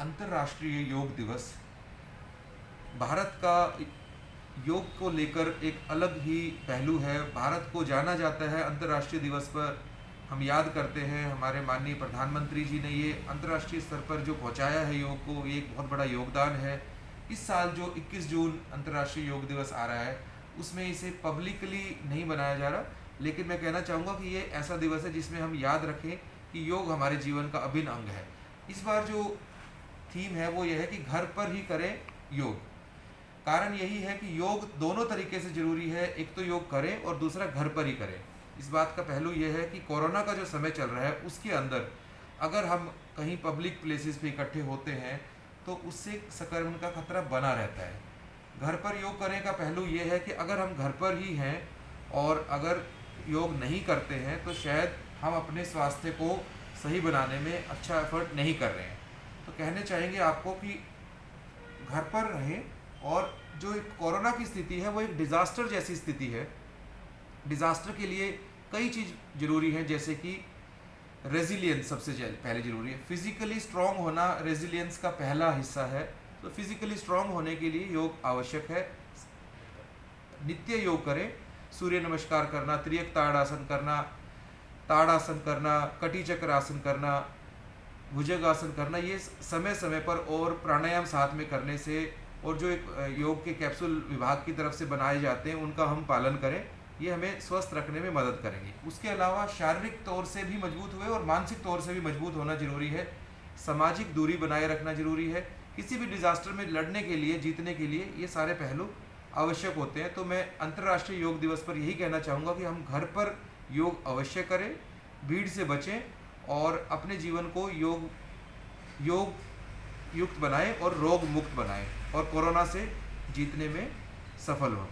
अंतर्राष्ट्रीय योग दिवस भारत का योग को लेकर एक अलग ही पहलू है। भारत को जाना जाता है अंतर्राष्ट्रीय दिवस पर। हम याद करते हैं हमारे माननीय प्रधानमंत्री जी ने ये अंतर्राष्ट्रीय स्तर पर जो पहुंचाया है योग को, ये एक बहुत बड़ा योगदान है। इस साल जो 21 जून अंतर्राष्ट्रीय योग दिवस आ रहा है उसमें इसे पब्लिकली नहीं बनाया जा रहा, लेकिन मैं कहना चाहूँगा कि ये ऐसा दिवस है जिसमें हम याद रखें कि योग हमारे जीवन का अभिन्न अंग है। इस बार जो थीम है वो ये है कि घर पर ही करें योग। कारण यही है कि योग दोनों तरीके से जरूरी है, एक तो योग करें और दूसरा घर पर ही करें। इस बात का पहलू यह है कि कोरोना का जो समय चल रहा है उसके अंदर अगर हम कहीं पब्लिक प्लेसेस पे इकट्ठे होते हैं तो उससे संक्रमण का खतरा बना रहता है। घर पर योग करने का पहलू यह है कि अगर हम घर पर ही हैं और अगर योग नहीं करते हैं तो शायद हम अपने स्वास्थ्य को सही बनाने में अच्छा एफर्ट नहीं कर रहे हैं। तो कहने चाहेंगे आपको कि घर पर रहें। और जो एक कोरोना की स्थिति है वो एक डिज़ास्टर जैसी स्थिति है। डिज़ास्टर के लिए कई चीज़ ज़रूरी है, जैसे कि रेजिलियंस सबसे पहले ज़रूरी है। फिज़िकली स्ट्रॉन्ग होना रेजिलियंस का पहला हिस्सा है। तो फिज़िकली स्ट्रॉन्ग होने के लिए योग आवश्यक है। नित्य योग करें, सूर्य नमस्कार करना, त्रियक ताड़ासन करना, ताड़ासन करना, कटी चक्र आसन करना, भुजंगासन करना, ये समय समय पर और प्राणायाम साथ में करने से और जो एक योग के कैप्सूल विभाग की तरफ से बनाए जाते हैं उनका हम पालन करें, ये हमें स्वस्थ रखने में मदद करेंगे। उसके अलावा शारीरिक तौर से भी मजबूत हुए और मानसिक तौर से भी मजबूत होना जरूरी है। सामाजिक दूरी बनाए रखना जरूरी है। किसी भी डिज़ास्टर में लड़ने के लिए, जीतने के लिए ये सारे पहलू आवश्यक होते हैं। तो मैं अंतर्राष्ट्रीय योग दिवस पर यही कहना चाहूँगा कि हम घर पर योग अवश्य करें, भीड़ से बचें और अपने जीवन को योग युक्त बनाएं और रोग मुक्त बनाएं और कोरोना से जीतने में सफल हों।